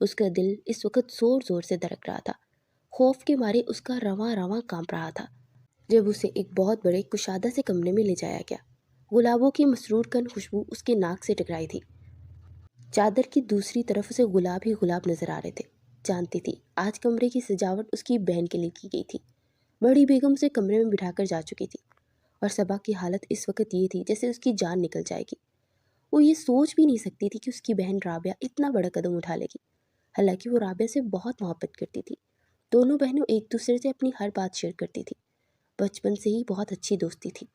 اس کا دل اس وقت زور زور سے دھڑک رہا تھا، خوف کے مارے اس کا رواں رواں کانپ رہا تھا۔ جب اسے ایک بہت بڑے کشادہ سے کمرے میں لے جایا گیا، گلابوں کی مسرور کن خوشبو اس کے ناک سے ٹکرائی تھی۔ چادر کی دوسری طرف اسے گلاب ہی گلاب نظر آ رہے تھے۔ جانتی تھی آج کمرے کی سجاوٹ اس کی بہن کے لیے کی گئی تھی۔ بڑی بیگم اسے کمرے میں بٹھا کر جا چکی تھی، اور صبا کی حالت اس وقت یہ تھی جیسے اس کی جان نکل جائے گی۔ وہ یہ سوچ بھی نہیں سکتی تھی کہ اس کی بہن رابعہ اتنا بڑا قدم اٹھا لے گی۔ حالانکہ وہ رابعہ سے بہت محبت کرتی تھی، دونوں بہنوں ایک دوسرے سے اپنی ہر بات شیئر کرتی تھی، بچپن سے ہی بہت اچھی دوستی تھی۔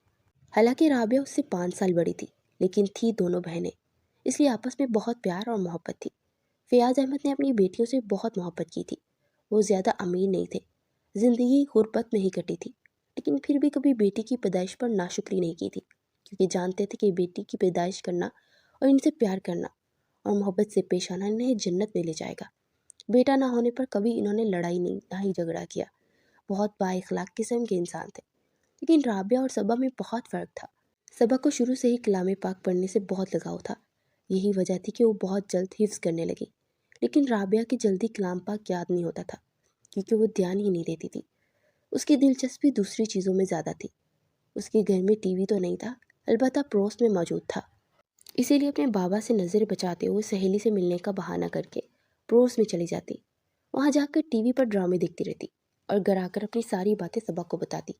حالانکہ رابعہ اس سے 5 سال بڑی تھی، لیکن تھی دونوں بہنیں، اس لیے آپس میں بہت پیار اور محبت تھی۔ فیاض احمد نے اپنی بیٹیوں سے بہت محبت کی تھی۔ وہ زیادہ امیر نہیں تھے، زندگی غربت میں ہی کٹی تھی، لیکن پھر بھی کبھی بیٹی کی پیدائش پر ناشکری نہیں کی تھی، کیونکہ جانتے تھے کہ بیٹی کی پیدائش کرنا اور ان سے پیار کرنا اور محبت سے پیش آنا انہیں جنت میں لے جائے گا۔ بیٹا نہ ہونے پر کبھی انہوں نے لڑائی نہیں، نہ ہی جھگڑا کیا۔ بہت با اخلاق قسم کے انسان تھے۔ لیکن رابعہ اور صبا میں بہت فرق تھا۔ صبا کو شروع سے ہی کلام پاک پڑھنے سے بہت لگاؤ تھا، یہی وجہ تھی کہ وہ بہت جلد حفظ کرنے لگی۔ لیکن رابعہ کی جلدی کلام پاک یاد نہیں ہوتا تھا، کیونکہ وہ دھیان ہی نہیں دیتی تھی۔ اس کی دلچسپی دوسری چیزوں میں زیادہ تھی۔ اس کے گھر میں ٹی وی تو نہیں تھا، البتہ پڑوس میں موجود تھا۔ اسی لیے اپنے بابا سے نظر بچاتے ہوئے سہیلی سے ملنے کا بہانہ کر کے پڑوس میں چلی جاتی، وہاں جا کر ٹی وی پر ڈرامے دیکھتی رہتی اور گھر آ کر اپنی ساری باتیں صبا کو بتاتی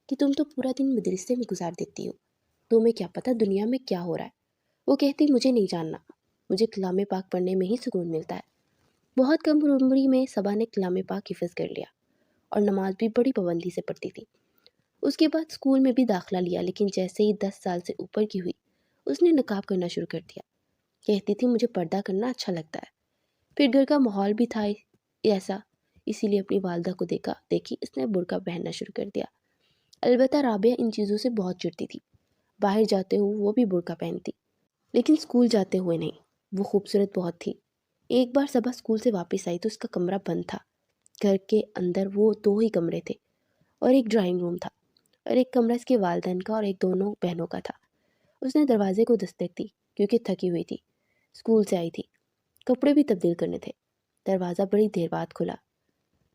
کہ تم تو پورا دن مدرسے میں گزار دیتی ہو، تمہیں کیا پتہ دنیا میں کیا ہو رہا ہے۔ وہ کہتی مجھے نہیں جاننا، مجھے کلام پاک پڑھنے میں ہی سکون ملتا ہے۔ بہت کم عمری میں صبا نے کلام پاک حفظ کر لیا اور نماز بھی بڑی پابندی سے پڑھتی تھی۔ اس کے بعد اسکول میں بھی داخلہ لیا، لیکن جیسے ہی 10 سال سے اوپر کی ہوئی اس نے نقاب کرنا شروع کر دیا۔ کہتی تھی مجھے پردہ کرنا اچھا لگتا ہے۔ پھر گھر کا ماحول بھی تھا ایسا، اسی لیے اپنی والدہ کو دیکھی اس نے برقع پہننا شروع کر دیا۔ البتہ رابعہ ان چیزوں سے بہت چڑتی تھی۔ باہر جاتے ہوئے وہ بھی برقع پہنتی، لیکن اسکول جاتے ہوئے نہیں۔ وہ خوبصورت بہت تھی۔ ایک بار صبح اسکول سے واپس آئی تو اس کا کمرہ بند تھا۔ گھر کے اندر وہ 2 ہی کمرے تھے اور ایک ڈرائنگ روم تھا، اور ایک کمرہ اس کے والدین کا اور ایک دونوں بہنوں کا تھا۔ اس نے دروازے کو دستک دی کیونکہ تھکی ہوئی تھی، اسکول سے آئی تھی، کپڑے بھی تبدیل کرنے تھے۔ دروازہ بڑی دیر بعد کھلا۔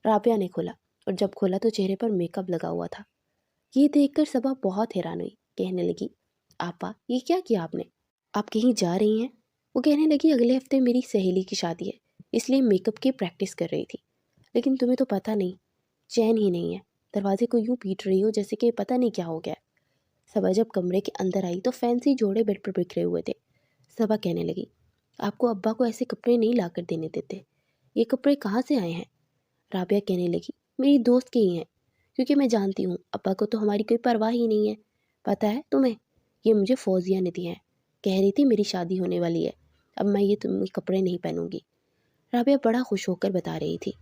رابعہ نے کھولا، اور جب کھولا تو چہرے پر میک اپ لگا ہوا تھا۔ یہ دیکھ کر صبا بہت حیران ہوئی، کہنے لگی آپا یہ کیا کیا آپ نے؟ آپ کہیں جا رہی ہیں؟ وہ کہنے لگی اگلے ہفتے میری سہیلی کی شادی ہے، اس لیے میک اپ کی پریکٹس کر رہی تھی۔ لیکن تمہیں تو پتہ نہیں، چین ہی نہیں ہے، دروازے کو یوں پیٹ رہی ہو جیسے کہ پتہ نہیں کیا ہو گیا۔ صبا جب کمرے کے اندر آئی تو فینسی جوڑے بیڈ پر بکھرے ہوئے تھے۔ صبا کہنے لگی آپ کو ابا کو ایسے کپڑے نہیں لا کر دینے دیتے، یہ کپڑے کہاں سے آئے ہیں؟ رابعہ کہنے لگی میری دوست کے ہی ہیں، کیونکہ میں جانتی ہوں ابا کو تو ہماری کوئی پرواہ ہی نہیں ہے۔ پتہ ہے تمہیں، یہ مجھے فوزیہ نے دی ہیں، کہہ رہی تھی میری شادی ہونے والی ہے، اب میں یہ تمہیں کپڑے نہیں پہنوں گی۔ رابعہ بڑا خوش ہو کر بتا رہی تھی،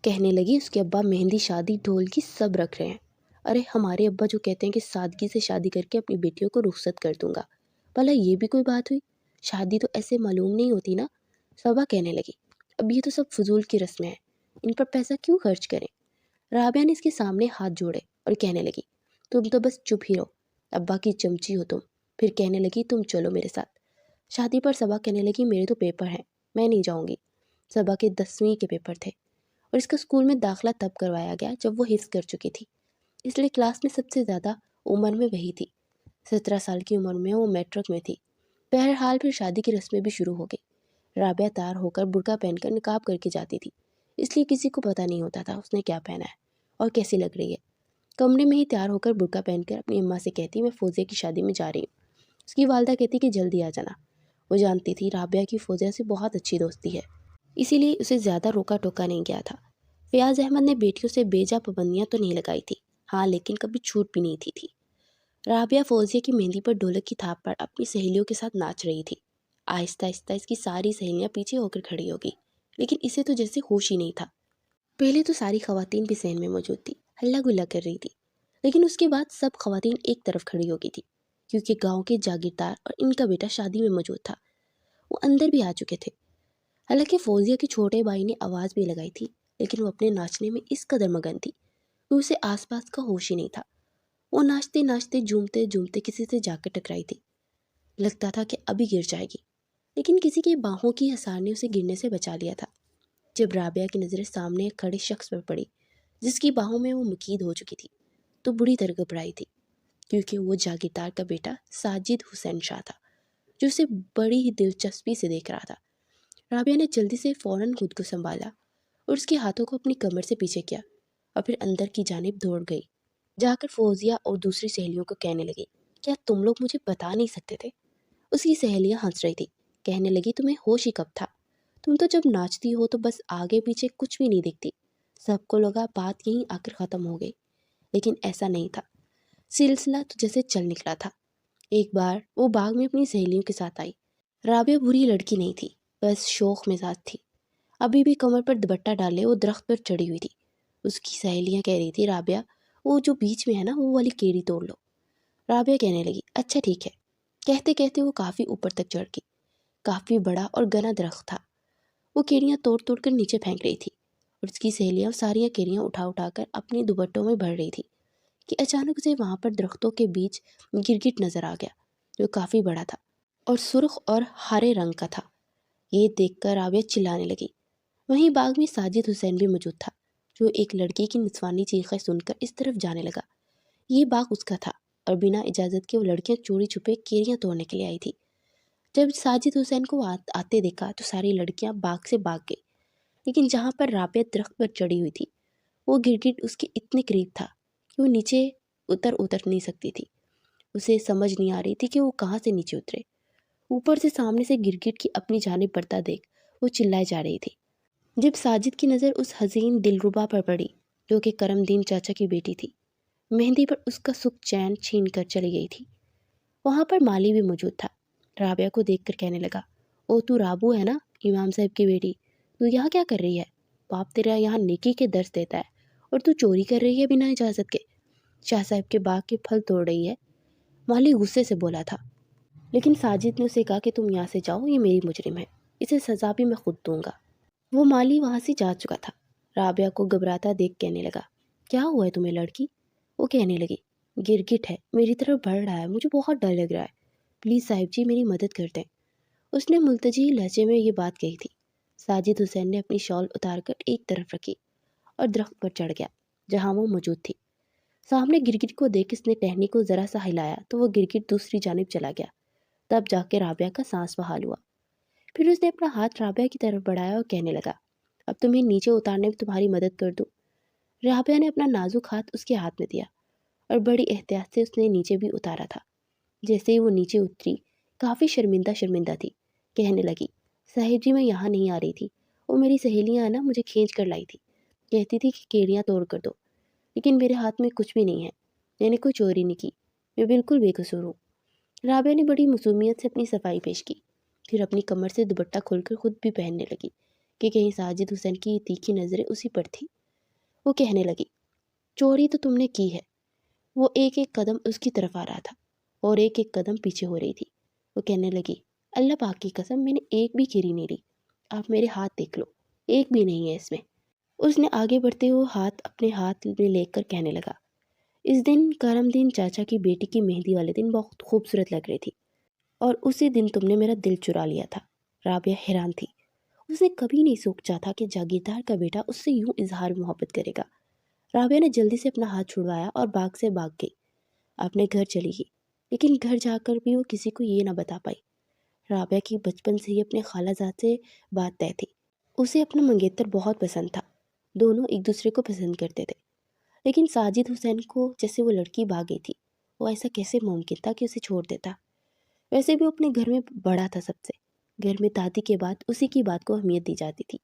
کہنے لگی اس کے ابا مہندی شادی ڈھول کی سب رکھ رہے ہیں۔ ارے ہمارے ابا جو کہتے ہیں کہ سادگی سے شادی کر کے اپنی بیٹیوں کو رخصت کر دوں گا، بھلا یہ بھی کوئی بات ہوئی؟ شادی تو ایسے معلوم نہیں ہوتی نا۔ صبا کہنے لگی اب یہ تو سب فضول کی رسمیں ہیں، ان پر پیسہ کیوں خرچ کریں؟ رابعہ نے اس کے سامنے ہاتھ جوڑے اور کہنے لگی تم تو بس چپ ہی رہو، ابا کی چمچی ہو تم۔ پھر کہنے لگی تم چلو میرے ساتھ شادی پر۔ صبا کہنے لگی میرے تو پیپر ہیں، میں نہیں جاؤں گی۔ صبا کے 10ویں کے پیپر تھے، اور اس کا اسکول میں داخلہ تب کروایا گیا جب وہ حفظ کر چکی تھی، اس لیے کلاس میں سب سے زیادہ عمر میں وہی تھی۔ 17 سال کی عمر میں وہ میٹرک میں تھی۔ بہرحال پھر شادی کی رسمیں بھی شروع ہو گئی۔ رابعہ تیار ہو کر برقع پہن کر نقاب کر کے جاتی تھی، اس لیے کسی کو پتہ نہیں ہوتا تھا اس نے کیا پہنا ہے اور کیسی لگ رہی ہے۔ کمرے میں ہی تیار ہو کر برقع پہن کر اپنی اماں سے کہتی میں فوزیہ کی شادی میں جا رہی ہوں۔ اس کی والدہ کہتی کہ جلدی آ جانا۔ وہ جانتی تھی رابعہ کی فوزیہ سے بہت اچھی دوستی ہے، اسی لیے اسے زیادہ روکا ٹوکا نہیں گیا تھا۔ فیاض احمد نے بیٹیوں سے بے جا پابندیاں تو نہیں لگائی تھی، ہاں لیکن کبھی چھوٹ بھی نہیں تھی۔ رابعہ فوزیہ کی مہندی پر ڈھولک کی تھاپ پر اپنی سہیلیوں کے ساتھ ناچ رہی تھی۔ آہستہ آہستہ اس کی ساری سہیلیاں پیچھے ہو کر کھڑی ہو گئی، لیکن اسے تو جیسے ہوش ہی نہیں تھا۔ پہلے تو ساری خواتین بھی صحن میں موجود تھی، ہلہ گلا کر رہی تھی، لیکن اس کے بعد سب خواتین ایک طرف کھڑی ہو گئی تھی، کیونکہ گاؤں کے جاگیردار اور ان کا بیٹا شادی میں موجود تھا۔ وہ اندر بھی آ چکے تھے۔ حالانکہ فوزیہ کے چھوٹے بھائی نے آواز بھی لگائی تھی، لیکن وہ اپنے ناچنے میں اس قدر مگن تھی کہ اسے آس پاس کا ہوش ہی نہیں تھا۔ وہ ناچتے ناچتے جھومتے جھومتے کسی سے جا کر ٹکرائی تھی، لگتا تھا کہ ابھی گر جائے گی، لیکن کسی کے باہوں کی حصار نے اسے گرنے سے بچا لیا تھا۔ جب رابعہ کی نظریں سامنے ایک کھڑے شخص پر پڑی جس کی باہوں میں وہ مقید ہو چکی تھی تو بری طرح گھبرائی تھی، کیونکہ وہ جاگیردار کا بیٹا ساجد حسین شاہ تھا جو اسے بڑی ہی دلچسپی سے دیکھ رہا تھا۔ رابعہ نے جلدی سے فوراً خود کو سنبھالا اور اس کے ہاتھوں کو اپنی کمر سے پیچھے کیا اور پھر اندر کی جانب دوڑ گئی، جا کر فوزیہ اور دوسری سہیلیوں کو کہنے لگی، کیا تم لوگ مجھے بتا نہیں سکتے تھے؟ اس کی سہیلیاں ہنس رہی تھی، کہنے لگی تمہیں ہوش ہی کب تھا؟ تم تو جب ناچتی ہو تو بس آگے پیچھے کچھ بھی نہیں دکھتی۔ سب کو لگا بات یہیں آ کر ختم ہو گئی، لیکن ایسا نہیں تھا، سلسلہ تو جیسے چل نکلا تھا۔ ایک بار وہ باغ میں اپنی سہیلیوں کے ساتھ آئی۔ رابعہ بری لڑکی نہیں تھی، بس شوخ مزاج تھی۔ ابھی بھی کمر پر دوپٹہ ڈالے وہ درخت پر چڑھی ہوئی تھی۔ اس کی سہیلیاں کہہ رہی تھی، رابعہ وہ جو بیچ میں ہے نا وہ والی کیڑی توڑ لو۔ رابعہ کہنے لگی، اچھا ٹھیک ہے۔ کہتے کہتے وہ کافی اوپر تک چڑھ گئی۔ کافی بڑا اور گھنا درخت تھا۔ وہ کیڑیاں توڑ توڑ کر نیچے پھینک رہی تھی اور اس کی سہیلیاں ساریاں کیڑیاں اٹھا اٹھا کر اپنے دوپٹوں میں بھر رہی تھی کہ اچانک سے وہاں پر درختوں کے بیچ گرگٹ نظر آ گیا جو کافی بڑا تھا اور سرخ اور ہرے رنگ کا تھا۔ یہ دیکھ کر رابعہ چلانے لگی۔ وہیں باغ میں ساجد حسین بھی موجود تھا جو ایک لڑکی کی نسوانی چیخیں سن کر اس طرف جانے لگا۔ یہ باغ اس کا تھا اور بنا اجازت کے وہ لڑکیاں چوری چھپے کیڑیاں توڑنے کے لیے آئی تھی۔ جب ساجد حسین کو آتے دیکھا تو ساری لڑکیاں باغ سے بھاگ گئی، لیکن جہاں پر رابعہ درخت پر چڑھی ہوئی تھی وہ گرگٹ اس کے اتنے قریب تھا کہ وہ نیچے اتر نہیں سکتی تھی۔ اسے سمجھ نہیں آ رہی تھی کہ وہ کہاں سے نیچے اترے۔ اوپر سے سامنے سے گرگٹ کی اپنی جانب بڑھتا دیکھ وہ چلائے جا رہی تھی۔ جب ساجد کی نظر اس حزین دلربا پر پڑی جو کہ کرم دین چاچا کی بیٹی تھی، مہندی پر اس کا سکھ چین چھین کر چلی گئی تھی۔ وہاں پر مالی بھی موجود تھا۔ رابعہ کو دیکھ کر کہنے لگا، او تو رابو ہے نا، امام صاحب کی بیٹی، تو یہاں کیا کر رہی ہے؟ باپ تیرا یہاں نیکی کے درس دیتا ہے اور تو چوری کر رہی ہے بنا اجازت کے، شاہ صاحب کے باغ کے پھل توڑ رہی ہے۔ مالی غصے سے بولا تھا، لیکن ساجد نے اسے کہا کہ تم یہاں سے جاؤ، یہ میری مجرم ہے، اسے سزا بھی میں خود دوں گا۔ وہ مالی وہاں سے جا چکا تھا۔ رابعہ کو گھبراتا دیکھ کہنے لگا، کیا ہوا ہے تمہیں لڑکی؟ وہ کہنے لگی، گرگٹ ہے میری طرف بڑھ رہا ہے، مجھے بہت ڈر لگ رہا ہے، پلیز صاحب جی میری مدد کر دیں۔ اس نے ملتجی لہجے میں یہ بات کہی تھی۔ ساجد حسین نے اپنی شال اتار کر ایک طرف رکھی اور درخت پر چڑھ گیا جہاں وہ موجود تھی۔ سامنے گرگٹ کو دیکھ اس نے ٹہنی کو ذرا سا ہلایا تو وہ گرگٹ دوسری جانب چلا گیا۔ تب جا کے رابعہ کا سانس بحال ہوا۔ پھر اس نے اپنا ہاتھ رابعہ کی طرف بڑھایا اور کہنے لگا، اب تمہیں نیچے اتارنے میں تمہاری مدد کر دوں۔ رابعہ نے اپنا نازک ہاتھ اس کے ہاتھ میں دیا اور بڑی احتیاط سے اس نے نیچے بھی اتارا تھا۔ جیسے ہی وہ نیچے اتری کافی شرمندہ تھی، کہنے لگی، صاحب جی میں یہاں نہیں آ رہی تھی، وہ میری سہیلیاں نا مجھے کھینچ کر لائی تھی، کہتی تھی کہ کیڑیاں توڑ کر دو، لیکن میرے ہاتھ میں کچھ بھی نہیں ہے، میں نے کوئی چوری نہیں کی، میں بالکل بے قصور ہوں۔ رابعہ نے بڑی معصومیت سے اپنی صفائی پیش کی، پھر اپنی کمر سے دوپٹہ کھول کر خود بھی پہننے لگی کہ کہیں ساجد حسین کی تیکھی نظریں اسی پر تھی۔ وہ کہنے لگی، چوری تو تم نے کی ہے۔ وہ ایک ایک قدم اس کی طرف آ رہا تھا اور ایک ایک قدم پیچھے ہو رہی تھی۔ وہ کہنے لگی، اللہ پاک کی قسم میں نے ایک بھی کیڑی نہیں لی، آپ میرے ہاتھ دیکھ لو، ایک بھی نہیں ہے اس میں۔ اس نے آگے بڑھتے ہوئے ہاتھ اپنے ہاتھ میں لے کر کہنے لگا، اس دن کرم دین چاچا کی بیٹی کی مہندی والے دن بہت خوبصورت لگ رہی تھی اور اسی دن تم نے میرا دل چرا لیا تھا۔ رابعہ حیران تھی، اس نے کبھی نہیں سوچا تھا کہ جاگیردار کا بیٹا اس سے یوں اظہار محبت کرے گا۔ رابعہ نے جلدی سے اپنا ہاتھ چھڑوایا اور باغ سے بھاگ گئی، اپنے گھر چلی گئی، لیکن گھر جا کر بھی وہ کسی کو یہ نہ بتا پائی۔ رابعہ کی بچپن سے ہی اپنے خالہ زاد سے بات طے تھی، اسے اپنا منگیتر بہت پسند تھا، دونوں ایک دوسرے کو پسند کرتے تھے، لیکن ساجد حسین کو جیسے وہ لڑکی بھاگ گئی تھی، وہ ایسا کیسے ممکن تھا کہ اسے چھوڑ دیتا؟ ویسے بھی وہ اپنے گھر میں بڑا تھا سب سے، گھر میں دادی کے بعد اسی کی بات کو اہمیت دی جاتی تھی،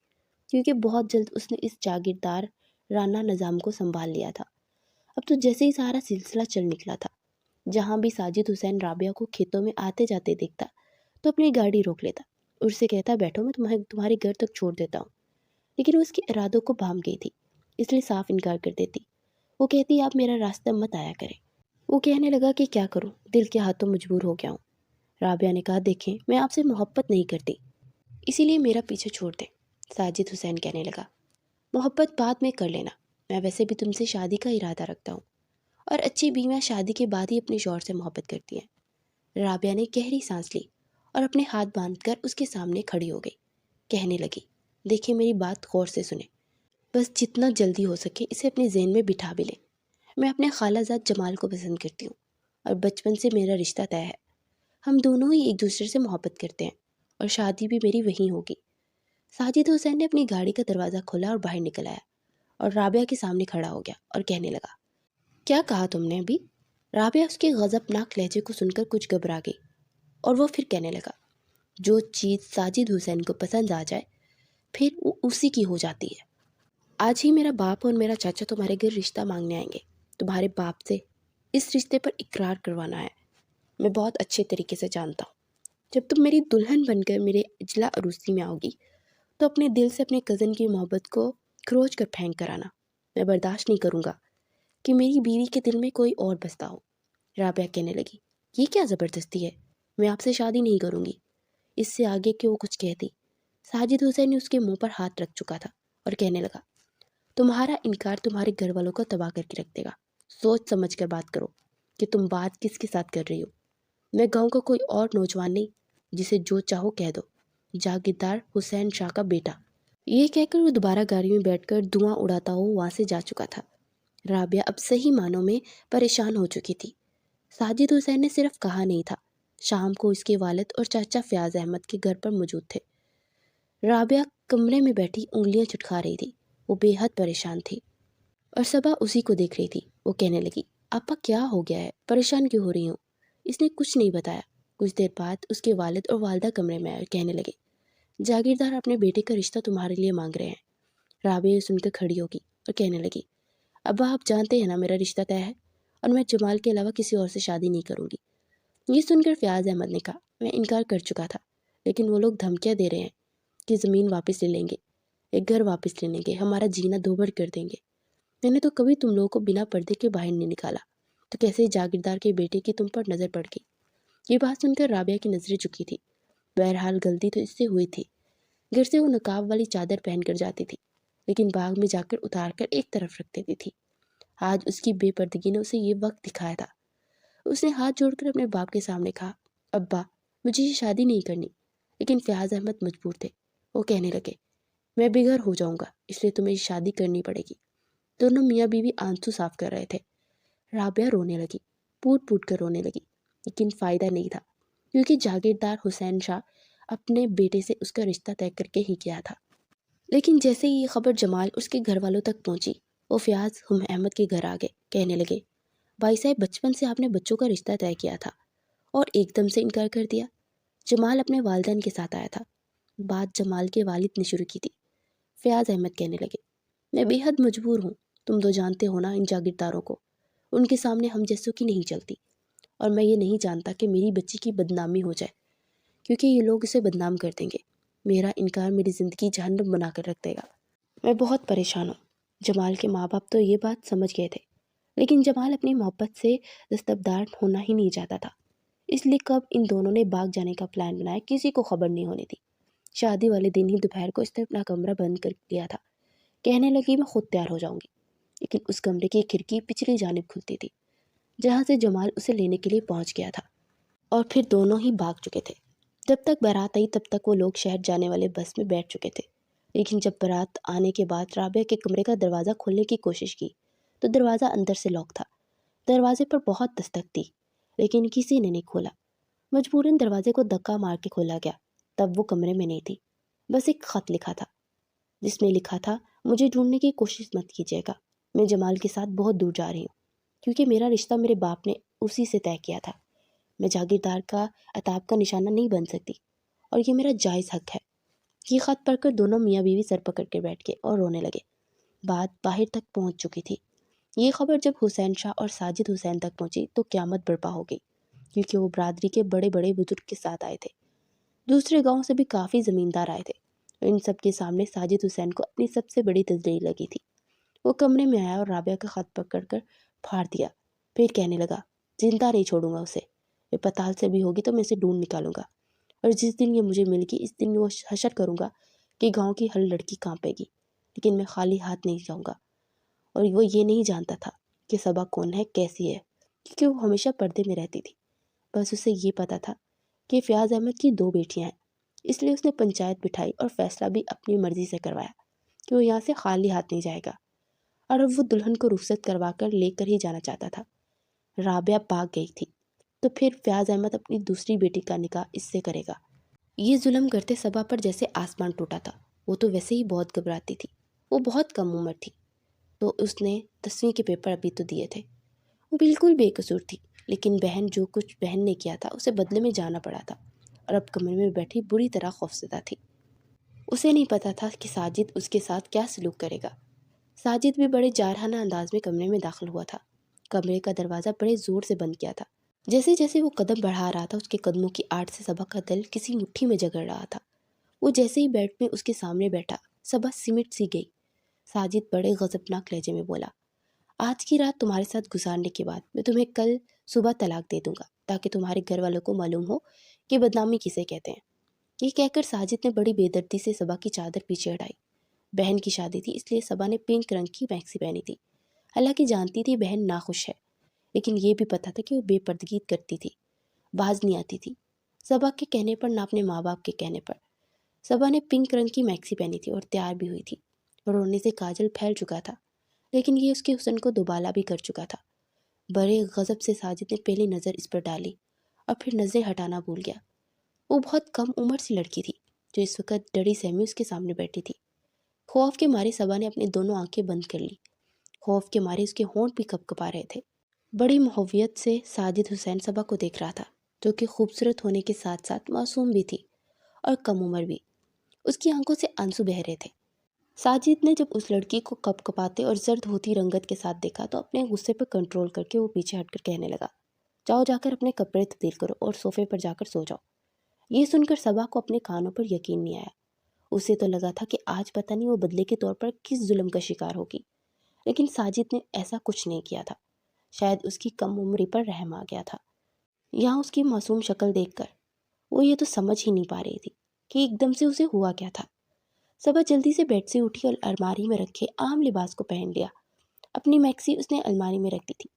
کیونکہ بہت جلد اس نے اس جاگیردار رانہ نظام کو سنبھال لیا تھا۔ اب تو جیسے ہی سارا سلسلہ چل نکلا تھا، جہاں بھی ساجد حسین رابعہ کو کھیتوں میں آتے جاتے دیکھتا تو اپنی گاڑی روک لیتا اور اسے کہتا، بیٹھو میں تمہارے گھر تک چھوڑ دیتا ہوں، لیکن وہ اس کے ارادوں کو بھانپ گئی تھی، اس لیے صاف انکار کر دیتی۔ وہ کہتی، آپ میرا راستہ مت آیا کریں۔ وہ کہنے لگا کہ کیا کروں، دل کے ہاتھوں مجبور ہو گیا ہوں۔ رابعہ نے کہا، دیکھیں میں آپ سے محبت نہیں کرتی، اسی لیے میرا پیچھے چھوڑ دیں۔ ساجد حسین کہنے لگا، محبت بعد میں کر لینا، میں ویسے بھی تم سے شادی کا ارادہ رکھتا ہوں، اور اچھی بیویاں شادی کے بعد ہی اپنے شوہر سے محبت کرتی ہیں۔ رابعہ نے گہری سانس لی اور اپنے ہاتھ باندھ کر اس کے سامنے کھڑی ہو گئی، کہنے لگی، دیکھیں میری بات غور سے سنیں، بس جتنا جلدی ہو سکے اسے اپنے ذہن میں بٹھا بھی لیں۔ میں اپنے خالہ زاد جمال کو پسند کرتی ہوں اور بچپن سے میرا رشتہ طے ہے۔ ہم دونوں ہی ایک دوسرے سے محبت کرتے ہیں اور شادی بھی میری وہیں ہوگی۔ ساجد حسین نے اپنی گاڑی کا دروازہ کھولا اور باہر نکل آیا اور رابعہ کے سامنے کھڑا ہو گیا اور کہنے لگا، کیا کہا تم نے ابھی؟ رابعہ اس کے غضبناک لہجے کو سن کر کچھ گھبرا گئی اور وہ پھر کہنے لگا، جو چیز ساجد حسین کو پسند آ جائے پھر وہ اسی کی ہو جاتی ہے۔ آج ہی میرا باپ اور میرا چاچا تمہارے گھر رشتہ مانگنے آئیں گے۔ تمہارے باپ سے اس رشتے پر اقرار کروانا ہے۔ میں بہت اچھے طریقے سے جانتا ہوں، جب تم میری دلہن بن کر میرے اجلا عروسی میں آؤ گی تو اپنے دل سے اپنے کزن کی محبت کو کھروچ کر پھینک کر آنا۔ میں برداشت نہیں کروں گا کہ میری بیوی کے دل میں کوئی اور بستا ہو۔ رابعہ کہنے لگی، یہ کیا زبردستی ہے؟ میں آپ سے شادی نہیں کروں گی۔ اس سے آگے کہ وہ کچھ کہتی، ساجد حسین نے اس کے منہ پر ہاتھ رکھ چکا تھا اور کہنے لگا، تمہارا انکار تمہارے گھر والوں کو تباہ کر کے رکھ دے گا۔ سوچ سمجھ کر بات کرو کہ تم بات کس کے ساتھ کر رہی ہو۔ میں گاؤں کا کوئی اور نوجوان نہیں جسے جو چاہو کہہ دو، جاگیردار حسین شاہ کا بیٹا۔ یہ کہہ کر وہ دوبارہ گاڑی میں بیٹھ کر دھواں اڑاتا ہوا وہاں سے جا چکا تھا۔ رابعہ اب صحیح معنوں میں پریشان ہو چکی تھی۔ ساجد حسین نے صرف کہا نہیں تھا، شام کو اس کے والد اور چاچا فیاض احمد کے گھر پر موجود تھے۔ رابعہ کمرے میں بیٹھی انگلیاں چٹکا رہی تھی۔ وہ بے حد پریشان تھی اور صبا اسی کو دیکھ رہی تھی۔ وہ کہنے لگی، آپا کیا ہو گیا ہے؟ پریشان کیوں ہو رہی ہوں؟ اس نے کچھ نہیں بتایا۔ کچھ دیر بعد اس کے والد اور والدہ کمرے میں آئے اور کہنے لگے، جاگیردار اپنے بیٹے کا رشتہ تمہارے لیے مانگ رہے ہیں۔ رابعہ سن کر کھڑی ہوگی اور کہنے لگی، ابا آپ جانتے ہیں نا میرا رشتہ طے ہے اور میں جمال کے علاوہ کسی اور سے شادی نہیں کروں گی۔ یہ سن کر فیاض احمد نے کہا، میں انکار کر چکا تھا، لیکن وہ لوگ دھمکیاں دے رہے ہیں کہ زمین واپس لے لیں گے، ایک گھر واپس لے لیں گے، ہمارا جینا دوبھر کر دیں گے۔ میں نے تو کبھی تم لوگوں کو بنا پردے کے باہر نہیں نکالا، تو کیسے جاگیردار کے بیٹے کی تم پر نظر پڑ گئی؟ یہ بات سن کر رابعہ کی نظریں جھکی تھی۔ بہرحال غلطی تو اس سے ہوئی تھی۔ گھر سے وہ نقاب والی چادر پہن کر جاتی تھی، لیکن باغ میں جا کر اتار کر ایک طرف رکھ دیتی تھی۔ آج اس کی بے پردگی نے اسے یہ وقت دکھایا تھا۔ اس نے ہاتھ جوڑ کر اپنے باپ کے سامنے کہا، ابا مجھے یہ شادی نہیں کرنی۔ لیکن فیاض احمد مجبور تھے۔ وہ کہنے لگے، میں بے گھر ہو جاؤں گا، اس لیے تمہیں یہ شادی کرنی پڑے گی۔ دونوں میاں بیوی آنسو صاف کر رہے تھے۔ رابعہ رونے لگی، پوٹ پوٹ کر رونے لگی، لیکن فائدہ نہیں تھا، کیونکہ جاگیردار حسین شاہ اپنے بیٹے سے اس کا رشتہ طے کر کے ہی کیا تھا۔ لیکن جیسے ہی یہ خبر جمال اس کے گھر والوں تک پہنچی، وہ فیاض احمد کے گھر آ گئے۔ کہنے لگے، بھائی صاحب بچپن سے آپ نے بچوں کا رشتہ طے کیا تھا اور ایک دم سے انکار کر دیا۔ جمال اپنے والدین کے ساتھ آیا تھا۔ بات جمال کے والد نے شروع کی تھی۔ فیاض احمد کہنے لگے، میں بے حد مجبور ہوں، تم تو جانتے ہو نا ان جاگیرداروں کو، ان کے سامنے ہم جیسوں کی نہیں چلتی، اور میں یہ نہیں جانتا کہ میری بچی کی بدنامی ہو جائے، کیونکہ یہ لوگ اسے بدنام کر دیں گے۔ میرا انکار میری زندگی جہنم بنا کر رکھ دے گا۔ میں بہت پریشان ہوں۔ جمال کے ماں باپ تو یہ بات سمجھ گئے تھے، لیکن جمال اپنی محبت سے دستبردار ہونا ہی نہیں چاہتا تھا، اس لیے کب ان دونوں نے باغ جانے کا پلان بنایا کسی کو خبر نہیں ہونے دی۔ شادی والے دن ہی دوپہر کو اس نے اپنا کمرہ بند کر لیا تھا۔ کہنے لگی، میں خود تیار ہو جاؤں گی، لیکن اس کمرے کی کھڑکی پچھلی جانب کھلتی تھی، جہاں سے جمال اسے لینے کے لیے پہنچ گیا تھا، اور پھر دونوں ہی بھاگ چکے تھے۔ جب تک بارات آئی تب تک وہ لوگ شہر جانے والے بس میں بیٹھ چکے تھے، لیکن جب بارات آنے کے بعد رابعہ کے کمرے کا دروازہ کھولنے کی کوشش کی تو دروازہ اندر سے لاک تھا۔ دروازے پر بہت دستک تھی، لیکن کسی نے نہیں کھولا۔ مجبوراً دروازے کو دھکا مار کے کھولا گیا۔ تب وہ کمرے میں نہیں تھی، بس ایک خط لکھا تھا، جس میں لکھا تھا، مجھے ڈھونڈنے کی کوشش مت کیجیے گا، میں جمال کے ساتھ بہت دور جا رہی ہوں، کیونکہ میرا رشتہ میرے باپ نے اسی سے طے کیا تھا۔ میں جاگیردار کا عتاب کا نشانہ نہیں بن سکتی، اور یہ میرا جائز حق ہے۔ یہ خط پڑھ کر دونوں میاں بیوی سر پکڑ کے بیٹھ گئے اور رونے لگے۔ بات باہر تک پہنچ چکی تھی۔ یہ خبر جب حسین شاہ اور ساجد حسین تک پہنچی تو قیامت برپا ہو گئی، کیونکہ وہ برادری کے بڑے بڑے بزرگ کے ساتھ آئے تھے۔ دوسرے گاؤں سے بھی کافی زمیندار آئے تھے، اور ان سب کے سامنے ساجد حسین کو اپنی سب سے بڑی تجلیل لگی تھی۔ وہ کمرے میں آیا اور رابعہ کا خط پکڑ کر پھاڑ دیا، پھر کہنے لگا، زندہ نہیں چھوڑوں گا اسے، یہ پتال سے بھی ہوگی تو میں اسے ڈھونڈ نکالوں گا، اور جس دن یہ مجھے مل گی اس دن وہ حشر کروں گا کہ گاؤں کی ہر لڑکی کانپے گی، لیکن میں خالی ہاتھ نہیں جاؤں گا۔ اور وہ یہ نہیں جانتا تھا کہ صبا کون ہے، کیسی ہے، کیونکہ وہ ہمیشہ پردے میں رہتی تھی۔ بس اسے یہ پتا تھا کہ فیاض احمد کی 2 بیٹیاں ہیں، اس لیے اس نے پنچایت بٹھائی اور فیصلہ بھی اپنی مرضی سے کروایا کہ وہ یہاں سے خالی ہاتھ نہیں جائے گا، اور اب وہ دلہن کو رخصت کروا کر لے کر ہی جانا چاہتا تھا۔ رابعہ بھاگ گئی تھی تو پھر فیاض احمد اپنی دوسری بیٹی کا نکاح اس سے کرے گا۔ یہ ظلم کرتے صبا پر جیسے آسمان ٹوٹا تھا۔ وہ تو ویسے ہی بہت گھبراتی تھی، وہ بہت کم عمر تھی، تو اس نے 10ویں کے پیپر ابھی تو دیے تھے۔ وہ بالکل بے قصور تھی، لیکن بہن جو کچھ بہن نے کیا تھا اسے بدلے میں جانا پڑا تھا، اور اب کمرے میں بیٹھی بری طرح خوفزدہ تھی۔ اسے نہیں پتا تھا کہ ساجد اس کے ساتھ کیا سلوک کرے گا۔ ساجد بھی بڑے جارحانہ انداز میں کمرے میں داخل ہوا تھا۔ کمرے کا دروازہ بڑے زور سے بند کیا تھا۔ جیسے جیسے وہ قدم بڑھا رہا تھا، اس کے قدموں کی آڑ سے صبا کا دل کسی مٹھی میں جگڑ رہا تھا۔ وہ جیسے ہی بیڈ میں اس کے سامنے بیٹھا، صبا سمٹ سی گئی۔ ساجد بڑے غضبناک لہجے میں بولا، آج کی رات تمہارے ساتھ گزارنے کے بعد میں تمہیں کل صبح طلاق دے دوں گا، تاکہ تمہارے گھر والوں کو معلوم ہو کہ بدنامی کسے کہتے ہیں۔ یہ کہہ کر ساجد نے بڑی بے دردی سے صبا کی چادر پیچھے ہٹائی۔ بہن کی شادی تھی، اس لیے صبا نے پنک رنگ کی میکسی پہنی تھی۔ حالانکہ جانتی تھی بہن ناخوش ہے، لیکن یہ بھی پتہ تھا کہ وہ بے پردگی کرتی تھی، باز نہیں آتی تھی۔ صبا کے کہنے پر نہ اپنے ماں باپ کے کہنے پر صبا نے پنک رنگ کی میکسی پہنی تھی اور تیار بھی ہوئی تھی۔ رونے سے کاجل پھیل چکا تھا، لیکن یہ اس کے حسن کو دوبالا بھی کر چکا تھا۔ بڑے غضب سے ساجد نے پہلی نظر اس پر ڈالی اور پھر نظریں ہٹانا بھول گیا۔ وہ بہت کم عمر سی لڑکی تھی جو اس وقت ڈری سہمی اس کے سامنے بیٹھی تھی۔ خوف کے مارے صبا نے اپنی دونوں آنکھیں بند کر لی۔ خوف کے مارے اس کے ہونٹ بھی کپ کپا رہے تھے۔ بڑی محویت سے ساجد حسین صبا کو دیکھ رہا تھا، جو کہ خوبصورت ہونے کے ساتھ ساتھ معصوم بھی تھی اور کم عمر بھی۔ اس کی آنکھوں سے آنسو بہہ رہے تھے۔ ساجد نے جب اس لڑکی کو کپ کپاتے اور زرد ہوتی رنگت کے ساتھ دیکھا تو اپنے غصے پر کنٹرول کر کے وہ پیچھے ہٹ کر کہنے لگا، جاؤ جا کر اپنے کپڑے تبدیل کرو اور صوفے پر جا کر سو جاؤ۔ یہ سن کر صبا کو اپنے کانوں پر یقین نہیں آیا۔ اسے تو لگا تھا کہ آج پتہ نہیں وہ بدلے کے طور پر کس ظلم کا شکار ہوگی، لیکن ساجد نے ایسا کچھ نہیں کیا تھا۔ شاید اس کی کم عمری پر رحم آ گیا تھا۔ یہاں اس کی معصوم شکل دیکھ کر وہ یہ تو سمجھ ہی نہیں پا رہی تھی کہ ایک دم سے اسے ہوا کیا تھا۔ صبا جلدی سے بیڈ سے اٹھی اور الماری میں رکھے عام لباس کو پہن لیا۔ اپنی میکسی اس نے الماری میں رکھ دی تھی۔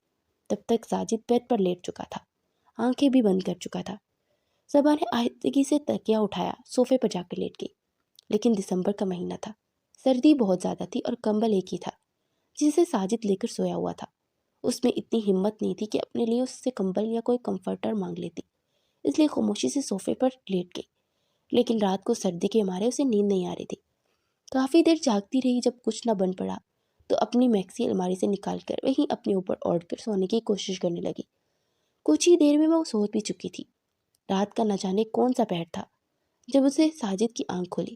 تب تک ساجد بیڈ پر لیٹ چکا تھا، آنکھیں بھی بند کر چکا تھا۔ صبا نے آہستگی سے تکیہ اٹھایا، صوفے پر جا کر لیٹ گئی۔ لیکن دسمبر کا مہینہ تھا، سردی بہت زیادہ تھی اور کمبل ایک ہی تھا جسے ساجد لے کر سویا ہوا تھا۔ اس میں اتنی ہمت نہیں تھی کہ اپنے لیے اس سے کمبل یا کوئی کمفرٹر مانگ لیتی، اس لیے خاموشی سے صوفے پر لیٹ گئی۔ لیکن رات کو سردی کے مارے اسے نیند نہیں آ رہی تھی۔ کافی دیر جاگتی رہی، جب کچھ نہ بن پڑا تو اپنی میکسی الماری سے نکال کر وہیں اپنے اوپر اوڑھ کر سونے کی کوشش کرنے لگی۔ کچھ ہی دیر میں وہ سو بھی چکی تھی۔ رات کا نہ جانے کون سا پہر تھا جب اسے ساجد کی آنکھ کھولی۔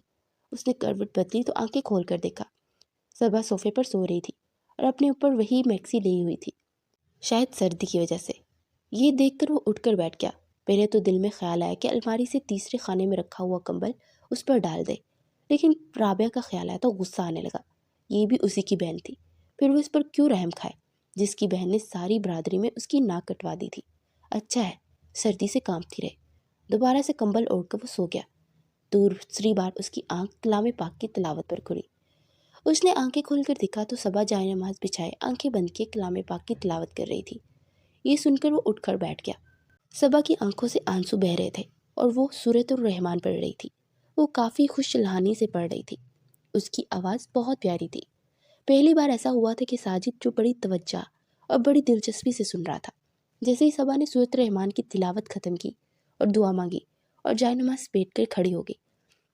اس نے کروٹ بدلی تو آنکھیں کھول کر دیکھا، صبا صوفے پر سو رہی تھی اور اپنے اوپر وہی میکسی لی ہوئی تھی، شاید سردی کی وجہ سے۔ یہ دیکھ کر وہ اٹھ کر بیٹھ گیا۔ پہلے تو دل میں خیال آیا کہ الماری سے تیسرے خانے میں رکھا ہوا کمبل اس پر ڈال دے، لیکن رابعہ کا خیال آیا تو غصہ آنے لگا۔ یہ بھی اسی کی بہن تھی، پھر وہ اس پر کیوں رحم کھائے جس کی بہن نے ساری برادری میں اس کی ناک کٹوا دی تھی۔ اچھا ہے سردی سے کانپتی رہے۔ دوبارہ سے کمبل اوڑھ کر وہ سو گیا۔ دوسری بار اس کی آنکھ کلام پاک کی تلاوت پر کھلی۔ اس نے آنکھیں کھول کر دیکھا تو صبا جائے نماز بچھائے آنکھیں بند کیے کلام پاک کی تلاوت کر رہی تھی۔ یہ سن کر وہ اٹھ کر بیٹھ گیا۔ صبا کی آنکھوں سے آنسو بہہ رہے تھے اور وہ سورۃ الرحمن پڑھ رہی تھی۔ وہ کافی خوش لہانی سے پڑھ رہی تھی۔ اس کی آواز بہت پیاری تھی۔ پہلی بار ایسا ہوا تھا کہ ساجد جو بڑی توجہ اور بڑی دلچسپی سے سن رہا تھا۔ جیسے ہی صبا نے سورۃ الرحمن کی تلاوت ختم کی اور دعا مانگی اور جائے نماز بیٹھ کر کھڑی ہو گئی،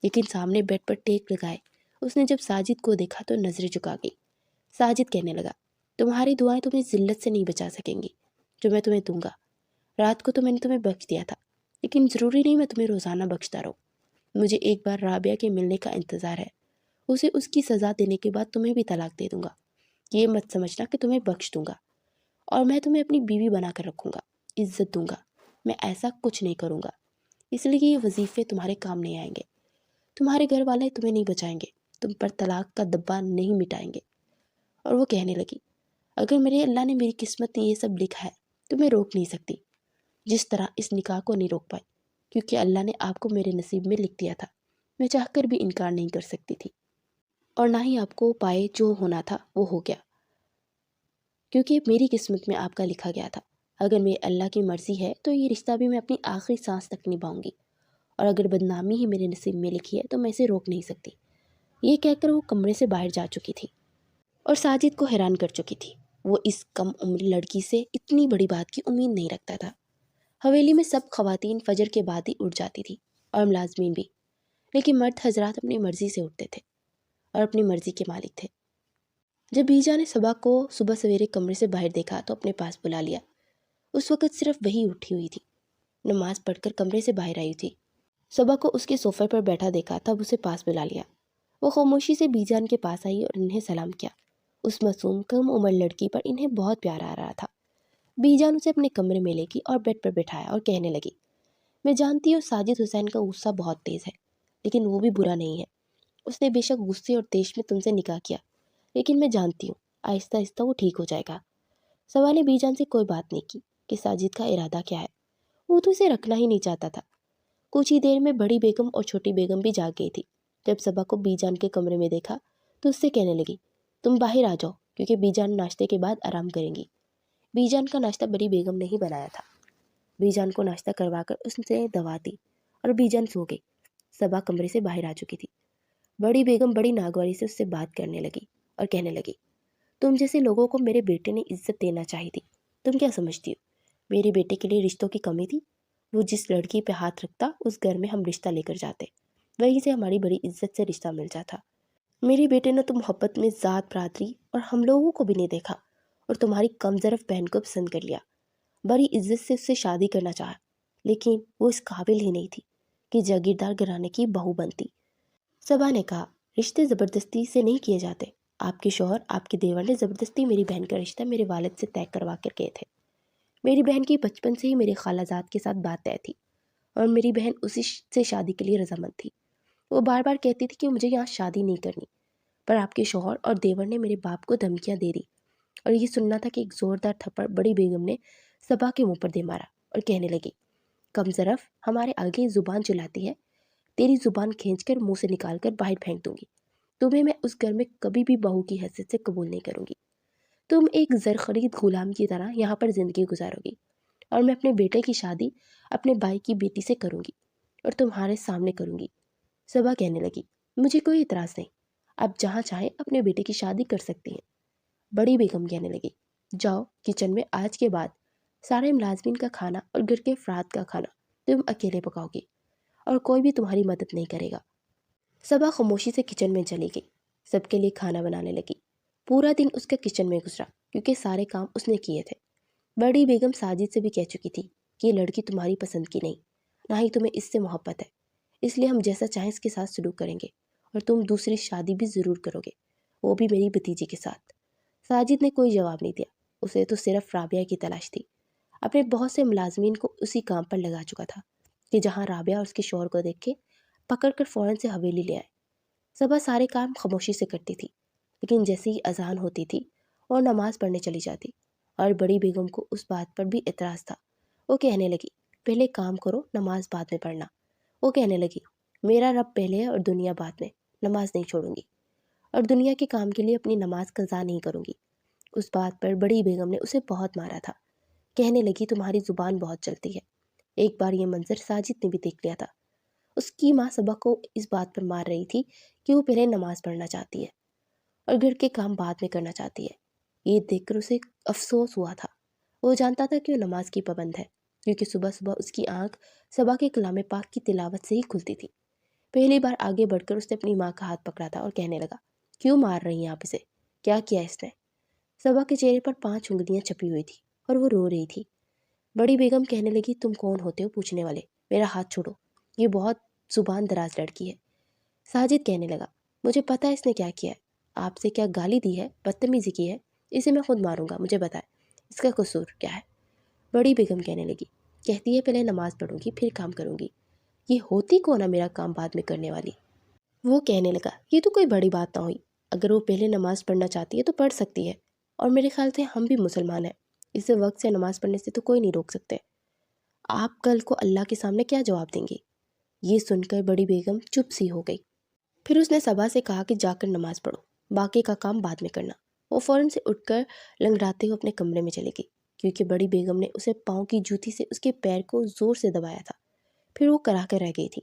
لیکن سامنے بیڈ پر ٹیک لگائے اس نے جب ساجد کو دیکھا تو نظریں جھکا گئی۔ ساجد کہنے لگا، تمہاری دعائیں تمہیں ذلت سے نہیں بچا سکیں گی جو میں تمہیں دوں گا۔ رات کو تو میں نے تمہیں بخش دیا تھا، لیکن ضروری نہیں میں تمہیں روزانہ بخشتا رہوں۔ مجھے ایک بار رابعہ کے ملنے کا انتظار ہے، اسے اس کی سزا دینے کے بعد تمہیں بھی طلاق دے دوں گا۔ یہ مت سمجھنا کہ تمہیں بخش دوں گا اور میں تمہیں اپنی بیوی بنا کر رکھوں گا، عزت دوں گا۔ میں ایسا کچھ نہیں کروں گا، اس لیے کہ یہ وظیفے تمہارے کام نہیں آئیں گے۔ تمہارے گھر والے تمہیں نہیں بچائیں گے، تم پر طلاق کا دبا نہیں مٹائیں گے۔ اور وہ کہنے لگی، اگر میرے اللہ نے میری قسمت میں یہ سب لکھا ہے تو میں روک نہیں سکتی، جس طرح اس نکاح کو نہیں روک پائی، کیونکہ اللہ نے آپ کو میرے نصیب میں لکھ دیا تھا۔ میں چاہ کر بھی انکار نہیں کر سکتی تھی، اور نہ ہی آپ کو پائے جو ہونا تھا وہ ہو گیا، کیونکہ میری قسمت میں آپ کا لکھا گیا تھا۔ اگر میرے اللہ کی مرضی ہے تو یہ رشتہ بھی میں اپنی آخری سانس تک نبھاؤں گی، اور اگر بدنامی ہی میرے نصیب میں لکھی ہے تو میں اسے روک نہیں سکتی۔ یہ کہہ کر وہ کمرے سے باہر جا چکی تھی اور ساجد کو حیران کر چکی تھی۔ وہ اس کم عمر لڑکی سے اتنی بڑی بات کی امید نہیں رکھتا تھا۔ حویلی میں سب خواتین فجر کے بعد ہی اٹھ جاتی تھی اور ملازمین بھی، لیکن مرد حضرات اپنی مرضی سے اٹھتے تھے اور اپنی مرضی کے مالک تھے۔ جب بیجا نے صبا کو صبح سویرے کمرے سے باہر دیکھا تو اپنے پاس بلا لیا۔ اس وقت صرف وہی اٹھی ہوئی تھی، نماز پڑھ کر کمرے سے باہر آئی تھی۔ صبا کو اس کے صوفے پر بیٹھا دیکھا تب اسے پاس بلا لیا۔ وہ خاموشی سے بیجان کے پاس آئی اور انہیں سلام کیا۔ اس معصوم کم عمر لڑکی پر انہیں بہت پیار آ رہا تھا۔ بیجان اسے اپنے کمرے میں لے گئی اور بیڈ پر بٹھایا اور کہنے لگی، میں جانتی ہوں ساجد حسین کا غصہ بہت تیز ہے، لیکن وہ بھی برا نہیں ہے۔ اس نے بے شک غصے اور تیش میں تم سے نکاح کیا، لیکن میں جانتی ہوں آہستہ آہستہ وہ ٹھیک ہو جائے گا۔ صبا نے بیجان سے کوئی بات نہیں کی کہ ساجد کا ارادہ کیا ہے۔ وہ تو اسے رکھنا ہی نہیں چاہتا تھا۔ کچھ ہی دیر میں بڑی بیگم اور چھوٹی بیگم بھی جاگ گئی تھی۔ جب صبا کو بیجان کے کمرے میں دیکھا تو اس سے کہنے لگی، تم باہر آ جاؤ کیونکہ بیجان ناشتے کے بعد آرام کریں گی۔ بیجان کا ناشتہ بڑی بیگم نے ہی بنایا تھا۔ بیجان کو ناشتہ کروا کر اس نے دوا دی اور بیجان سو گئی۔ صبا کمرے سے باہر آ چکی تھی۔ بڑی بیگم بڑی ناگواری سے اس سے بات کرنے لگی اور کہنے لگی، تم جیسے لوگوں کو میرے بیٹے نے عزت دینا چاہی تھی۔ تم کیا سمجھتی ہو میرے بیٹے کے لیے رشتوں کی کمی تھی؟ وہ جس لڑکی پہ ہاتھ رکھتا اس گھر میں ہم رشتہ لے کر جاتے، وہیں سے ہماری بڑی عزت سے رشتہ مل جاتا۔ میرے بیٹے نے تو محبت میں ذات برادری اور ہم لوگوں کو بھی نہیں دیکھا اور تمہاری کم ظرف بہن کو پسند کر لیا۔ بڑی عزت سے اس سے شادی کرنا چاہا، لیکن وہ اس قابل ہی نہیں تھی کہ جاگیردار گھرانے کی بہو بنتی۔ صبا نے کہا، رشتے زبردستی سے نہیں کیے جاتے۔ آپ کے شوہر آپ کے دیور نے زبردستی میری بہن کا رشتہ میرے والد سے طے کروا کر گئے تھے۔ میری بہن کی بچپن سے ہی میرے خالہ زاد کے ساتھ بات طے تھی اور میری بہن اسی سے شادی کے لیے رضامند تھی۔ وہ بار بار کہتی تھی کہ مجھے یہاں شادی نہیں کرنی، پر آپ کے شوہر اور دیور نے میرے باپ کو دھمکیاں دے دی اور یہ سننا تھا کہ ایک زوردار تھپڑ بڑی بیگم نے صبا کے منہ پر دے مارا اور کہنے لگی، کم ظرف ہمارے آگے زبان چلاتی ہے، تیری زبان کھینچ کر منہ سے نکال کر باہر پھینک دوں گی۔ تمہیں میں اس گھر میں کبھی بھی بہو کی حیثیت سے قبول نہیں کروں گی۔ تم ایک زر خرید غلام کی طرح یہاں پر زندگی گزارو گی اور میں اپنے بیٹے کی شادی اپنے بھائی کی بیٹی سے کروں گی اور تمہارے سامنے کروں گی۔ صبا کہنے لگی، مجھے کوئی اعتراض نہیں، آپ جہاں چاہیں اپنے بیٹے کی شادی کر سکتی ہیں۔ بڑی بیگم کہنے لگی، جاؤ کچن میں آج کے بعد سارے ملازمین کا کھانا اور گھر کے افراد کا کھانا تم اکیلے پکاؤ گی اور کوئی بھی تمہاری مدد نہیں کرے گا۔ صبا خاموشی سے کچن میں چلی گئی، سب کے لیے کھانا بنانے لگی۔ پورا دن اس کا کچن میں گزرا کیونکہ سارے کام اس نے کیے تھے۔ بڑی بیگم ساجد سے بھی کہہ چکی تھی کہ یہ لڑکی تمہاری پسند کی نہیں، نہ ہی تمہیں اس سے محبت ہے، اس لیے ہم جیسا چاہیں اس کے ساتھ سلوک کریں گے اور تم دوسری شادی بھی ضرور کرو گے، وہ بھی میری بھتیجی کے ساتھ۔ ساجد نے کوئی جواب نہیں دیا، اسے تو صرف رابعہ کی تلاش تھی۔ اپنے بہت سے ملازمین کو اسی کام پر لگا چکا تھا کہ جہاں رابعہ اور اس کے شوہر کو دیکھ کے پکڑ کر فوراً سے حویلی لے آئے۔ صبح سارے کام خاموشی سے کرتی تھی، لیکن جیسے ہی اذان ہوتی تھی اور نماز پڑھنے چلی جاتی اور بڑی بیگم کو اس بات پر بھی اعتراض تھا۔ وہ کہنے لگی، پہلے کام کرو، نماز بعد میں پڑھنا۔ وہ کہنے لگی، میرا رب پہلے ہے اور دنیا بعد میں، نماز نہیں چھوڑوں گی اور دنیا کے کام کے لیے اپنی نماز قضا نہیں کروں گی۔ اس بات پر بڑی بیگم نے اسے بہت مارا تھا۔ کہنے لگی، تمہاری زبان بہت چلتی ہے۔ ایک بار یہ منظر ساجد نے بھی دیکھ لیا تھا۔ اس کی ماں صبا کو اس بات پر مار رہی تھی کہ وہ پہلے نماز پڑھنا چاہتی ہے اور گھر کے کام بعد میں کرنا چاہتی ہے۔ یہ دیکھ کر اسے افسوس ہوا تھا۔ وہ جانتا تھا کہ وہ نماز کی پابند ہے کیونکہ صبح صبح اس کی آنکھ صبا کے کلام پاک کی تلاوت سے ہی کھلتی تھی۔ پہلی بار آگے بڑھ کر اس نے اپنی ماں کا ہاتھ پکڑا تھا اور کہنے لگا، کیوں مار رہی ہیں آپ اسے؟ کیا کیا اس نے؟ صبا کے چہرے پر 5 انگلیاں چھپی ہوئی تھی اور وہ رو رہی تھی۔ بڑی بیگم کہنے لگی، تم کون ہوتے ہو پوچھنے والے؟ میرا ہاتھ چھوڑو، یہ بہت زبان دراز لڑکی ہے۔ ساجد کہنے لگا، مجھے پتہ ہے اس نے کیا کیا ہے، آپ سے کیا گالی دی ہے، بدتمیزی کی ہے، اسے میں خود ماروں گا، مجھے بتائے اس کا قصور کیا ہے۔ بڑی بیگم کہنے لگی، کہتی ہے پہلے نماز پڑھوں گی پھر کام کروں گی، یہ ہوتی کون ہے میرا کام بعد میں کرنے والی؟ وہ کہنے لگا، یہ تو کوئی بڑی بات نہ ہوئی، اگر وہ پہلے نماز پڑھنا چاہتی ہے تو پڑھ سکتی ہے، اور میرے خیال سے ہم بھی مسلمان ہیں، اسے وقت سے نماز پڑھنے سے تو کوئی نہیں روک سکتے۔ آپ کل کو اللہ کے سامنے کیا جواب دیں گی؟ یہ سن کر بڑی بیگم چپ سی ہو گئی۔ پھر اس نے صبا سے کہا کہ جا کر نماز پڑھو، باقی کا کام بعد میں کرنا۔ وہ فوراً سے اٹھ کر لنگڑاتے ہوئے اپنے کمرے میں چلی گئی کیونکہ بڑی بیگم نے اسے پاؤں کی جوتی سے اس کے پیر کو زور سے دبایا تھا۔ پھر وہ کرا کر رہ گئی تھی